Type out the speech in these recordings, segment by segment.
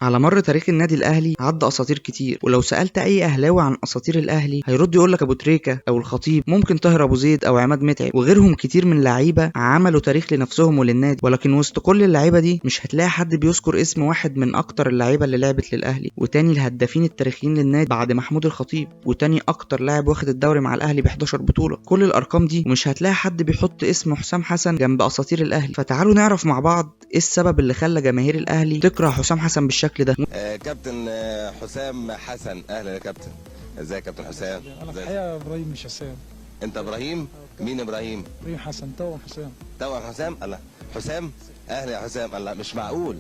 على مر تاريخ النادي الاهلي عدى اساطير كتير، ولو سالت اي اهلاوي عن اساطير الاهلي هيرد يقولك ابو تريكه او الخطيب، ممكن طاهر ابو زيد او عماد متعب وغيرهم كتير من لعيبه عملوا تاريخ لنفسهم وللنادي. ولكن وسط كل اللعيبه دي مش هتلاقي حد بيذكر اسم واحد من اكتر اللعيبه اللي لعبت للاهلي، وتاني الهدافين التاريخيين للنادي بعد محمود الخطيب، وتاني اكتر لاعب واخد الدوري مع الاهلي ب 11 بطوله. كل الارقام دي ومش هتلاقي حد بيحط اسم حسام حسن جنب اساطير الاهلي. فتعالوا نعرف مع بعض ايه السبب اللي خلى جماهير الاهلي تكره حسام حسن بالشكل ده. كابتن حسام حسن، اهلا يا كابتن. ازيك يا كابتن حسام؟ انا الحقيقه ابراهيم مش حسام. انت ابراهيم؟ مين ابراهيم؟ ابراهيم حسن توأم حسام. توأم حسام؟ الله. حسام؟ اهلا يا حسام. الله، مش معقول.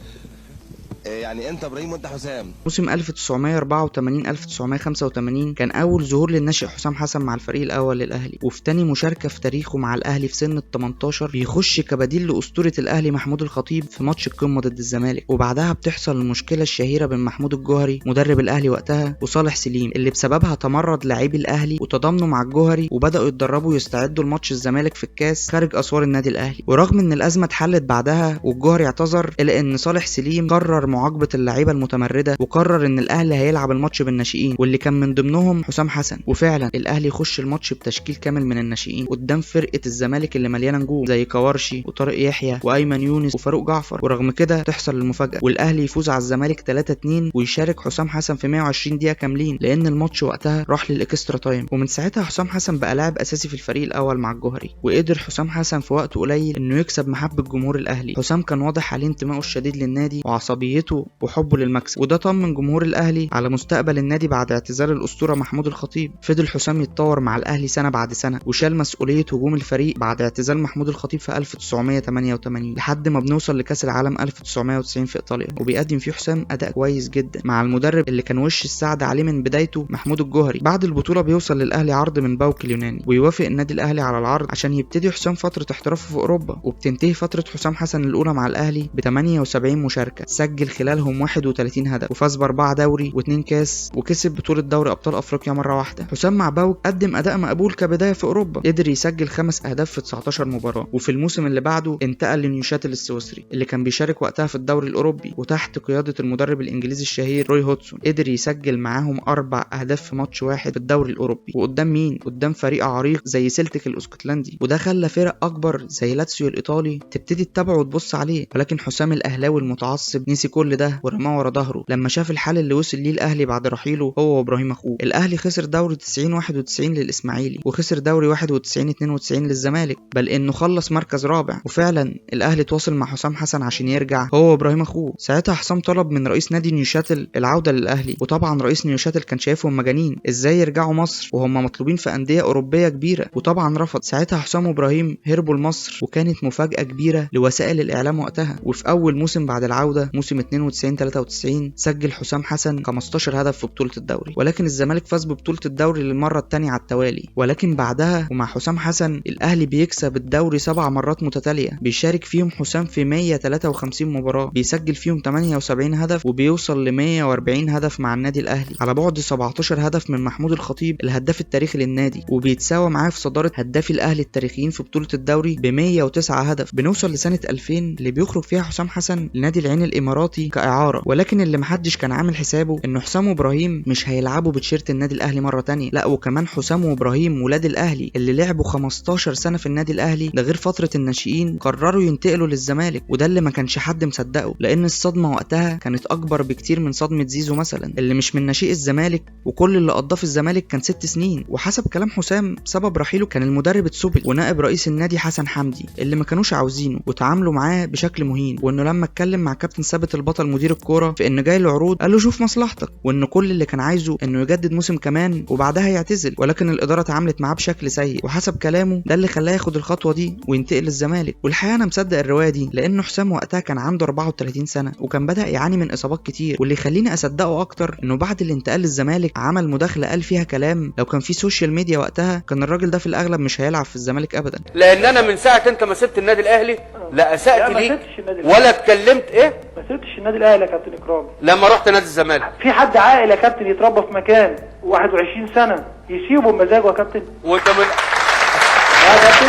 يعني انت ابراهيم وانت حسام. موسم 1984 1985 كان اول ظهور للناشئ حسام حسن مع الفريق الاول للاهلي، وفي تاني مشاركه في تاريخه مع الاهلي في سن ال 18 بيخش كبديل لاسطوره الاهلي محمود الخطيب في ماتش القمه ضد الزمالك. وبعدها بتحصل المشكله الشهيره بين محمود الجوهري مدرب الاهلي وقتها وصالح سليم، اللي بسببها تمرد لاعبي الاهلي وتضامنوا مع الجوهري وبداوا يتدربوا ويستعدوا لماتش الزمالك في الكاس خارج اسوار النادي الاهلي. ورغم ان الازمه اتحلت بعدها والجوهري اعتذر، الا ان صالح سليم قرر معاقبه اللعيبه المتمرده وقرر ان الاهلي هيلعب الماتش بالناشئين واللي كان من ضمنهم حسام حسن. وفعلا الاهلي يخش الماتش بتشكيل كامل من الناشئين قدام فرقه الزمالك اللي مليانه نجوم زي كوارشي وطارق يحيى وايمن يونس وفاروق جعفر. ورغم كده تحصل المفاجاه والاهلي يفوز على الزمالك 3-2 ويشارك حسام حسن في 120 دقيقه كاملين، لان الماتش وقتها راح للاكسترا تايم. ومن ساعتها حسام حسن بقى لاعب اساسي في الفريق الاول مع الجوهري، وقدر حسام حسن في وقت قليل انه يكسب محبه جمهور الاهلي. حسام كان واضح عليه انتمائه الشديد للنادي وعصبيته وحبه للمكسب، وده طمن جمهور الاهلي على مستقبل النادي بعد اعتزال الاسطوره محمود الخطيب. فضل حسام يتطور مع الاهلي سنه بعد سنه وشال مسؤوليه هجوم الفريق بعد اعتزال محمود الخطيب في 1988 لحد ما بنوصل لكاس العالم 1990 في ايطاليا، وبيقدم فيه حسام اداء كويس جدا مع المدرب اللي كان وش السعد عليه من بدايته محمود الجوهري. بعد البطوله بيوصل للاهلي عرض من باوك اليوناني ويوافق النادي الاهلي على العرض عشان يبتدي حسام فتره احترافه في اوروبا، وبتنتهي فتره حسام حسن الاولى مع الاهلي ب 78 مشاركه، سجل خلالهم 31 هدف وفاز ب4 دوري و2 كاس وكسب بطوله دوري ابطال افريقيا مره واحده. حسام مع باوك قدم اداء مقبول كبدايه في اوروبا، قدر يسجل 5 اهداف في 19 مباراه. وفي الموسم اللي بعده انتقل لنيوشاتل السويسري اللي كان بيشارك وقتها في الدوري الاوروبي، وتحت قياده المدرب الانجليزي الشهير روي هودسون قدر يسجل معاهم 4 اهداف في ماتش واحد في الدوري الاوروبي. وقدام مين؟ قدام فريق عريق زي سيلتيك الاسكتلندي، وده خلى فرق اكبر زي لاتسيو الايطالي تبتدي تتابعه وتبص عليه. ولكن حسام الاهلاوي المتعصب نسي كل ده ورماه ورا ظهره لما شاف الحال اللي وصل ليه الاهلي بعد رحيله هو وابراهيم اخوه. الاهلي خسر دوري 90 91 للاسماعيلي، وخسر دوري 91 92 للزمالك، بل انه خلص مركز رابع. وفعلا الاهلي تواصل مع حسام حسن عشان يرجع هو وابراهيم اخوه. ساعتها حسام طلب من رئيس نادي نيوشاتل العوده للاهلي، وطبعا رئيس نيوشاتل كان شايفهم مجانين، ازاي يرجعوا مصر وهم مطلوبين في انديه اوروبيه كبيره، وطبعا رفض. ساعتها حسام وابراهيم هربوا لمصر، وكانت مفاجاه كبيره لوسائل الاعلام وقتها. وفي اول موسم بعد العوده موسم 92 93 سجل حسام حسن 15 هدف في بطوله الدوري، ولكن الزمالك فاز ببطوله الدوري للمره الثانيه على التوالي. ولكن بعدها ومع حسام حسن الاهلي بيكسب الدوري 7 مرات متتاليه، بيشارك فيهم حسام في 153 مباراه، بيسجل فيهم 78 هدف وبيوصل ل 140 هدف مع النادي الاهلي، على بعد 17 هدف من محمود الخطيب الهداف التاريخي للنادي، وبيتساوى معاه في صداره هدافي الاهلي التاريخيين في بطوله الدوري ب 109 هدف. بنوصل لسنه 2000 اللي بيخرج فيها حسام حسن لنادي العين الاماراتي كاعاره، ولكن اللي محدش كان عامل حسابه انه حسام وابراهيم مش هيلعبوا بتيشيرت النادي الاهلي مره تانية، لا وكمان حسام وابراهيم ولاد الاهلي اللي لعبوا 15 سنه في النادي الاهلي ده غير فتره الناشئين قرروا ينتقلوا للزمالك، وده اللي ما كانش حد مصدقه، لان الصدمه وقتها كانت اكبر بكتير من صدمه زيزو مثلا اللي مش من ناشئ الزمالك وكل اللي قضاه في الزمالك كان 6 سنين. وحسب كلام حسام سبب رحيله كان المدرب السوبل ونائب رئيس النادي حسن حمدي اللي ما كانوش عاوزينه وتعاملوا معاه بشكل مهين، وانه لما اتكلم مع كابتن ثابت البطل مدير الكوره في ان جاي له عروض قال له شوف مصلحتك، وان كل اللي كان عايزه انه يجدد موسم كمان وبعدها يعتزل. ولكن الاداره تعاملت معاه بشكل سيء، وحسب كلامه ده اللي خلاه ياخد الخطوه دي وينتقل للزمالك. والحقيقه انا مصدق الروايه دي لانه حسام وقتها كان عنده 34 سنه وكان بدا يعاني من اصابات كتير، واللي يخليني اصدقه اكتر انه بعد الانتقال للزمالك عمل مداخله قال فيها كلام لو كان في سوشيال ميديا وقتها كان الراجل ده في الاغلب مش هيلعب في الزمالك ابدا. لان انا من ساعه انت ما سبت النادي الاهلي لا اسأت ليك ولا اتكلمت. ايه ما سبتش النادي الاهلي يا كابتن اكرامي لما رحت نادي الزمالك؟ في حد عاقل يا كابتن يتربى في مكان 21 سنه يسيبه بمزاجه يا كابتن؟ وانت من يا كابتن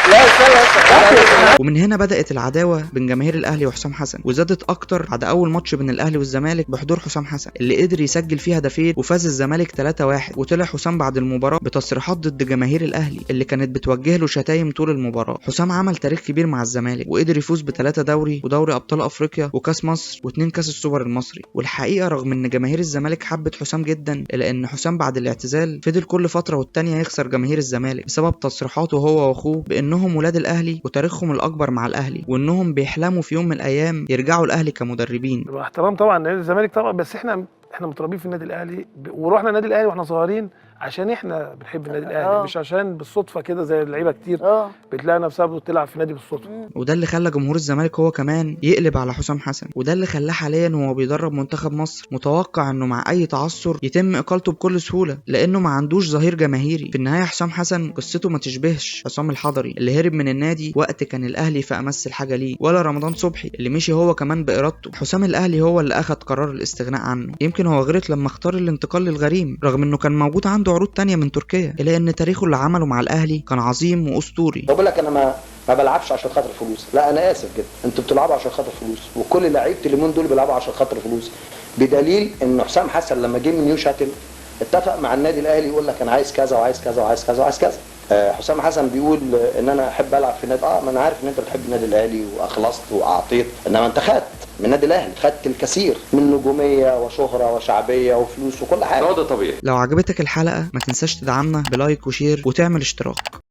لا استنى. ومن هنا بدأت العداوة بين جماهير الأهلي وحسام حسن، وزادت أكتر بعد أول ماتش بين الأهلي والزمالك بحضور حسام حسن اللي قدر يسجل فيه هدفين وفاز الزمالك 3-1. وطلع حسام بعد المباراة بتصريحات ضد جماهير الأهلي اللي كانت بتوجه له شتايم طول المباراة. حسام عمل تاريخ كبير مع الزمالك وقدر يفوز ب3 دوري ودوري أبطال أفريقيا وكاس مصر و2 كاس السوبر المصري. والحقيقة رغم إن جماهير الزمالك حبت حسام جدا، إلا إن حسام بعد الاعتزال فضل كل فترة والتانية يخسر جماهير الزمالك بسبب تصريحاته هو واخوه بانهم ولاد الاهلي وتاريخهم الاكبر مع الاهلي، وانهم بيحلموا في يوم من الايام يرجعوا الاهلي كمدربين. باحترام طبعا نادي الزمالك طبعا، بس احنا متربيين في النادي الاهلي ورحنا النادي الاهلي واحنا صغيرين عشان احنا بنحب النادي الاهلي، مش عشان بالصدفه كده زي اللعيبه كتير بتلاقي نفسها بتلعب في نادي بالصدفه. وده اللي خلى جمهور الزمالك هو كمان يقلب على حسام حسن، وده اللي خلاه حاليا وهو بيدرب منتخب مصر متوقع انه مع اي تعثر يتم اقالته بكل سهوله، لانه ما عندوش ظهير جماهيري. في النهايه حسام حسن قصته ما تشبهش حسام الحضري اللي هرب من النادي وقت كان الاهلي في امس الحاجه ليه، ولا رمضان صبحي اللي مشي هو كمان بارادته. حسام الاهلي هو اللي اخذ قرار الاستغناء عنه. يمكن هو غلط لما اختار الانتقال للغريم رغم انه كان موجود عنده عروض تانية من تركيا، الا ان تاريخه اللي عمله مع الاهلي كان عظيم واسطوري. بقول لك انا ما بلعبش عشان خاطر فلوس، لا انا اسف جدا، انتوا بتلعبوا عشان خاطر فلوس، وكل لعيبه اليومين دول بيلعبوا عشان خاطر فلوس، بدليل ان حسام حسن لما جه من نيوشاتل اتفق مع النادي الاهلي يقول لك انا عايز كذا وعايز كذا وعايز كذا وعايز كذا. حسام حسن بيقول ان انا احب العب في النادي، ما انا عارف ان انت بتحب النادي الاهلي واخلصت واعطيت، انما انت خدت من النادي الاهلي، خدت الكثير من نجوميه وشهره وشعبيه وفلوس وكل حاجه. ده طبيعي. لو عجبتك الحلقه ما تنساش تدعمنا بلايك وشير وتعمل اشتراك.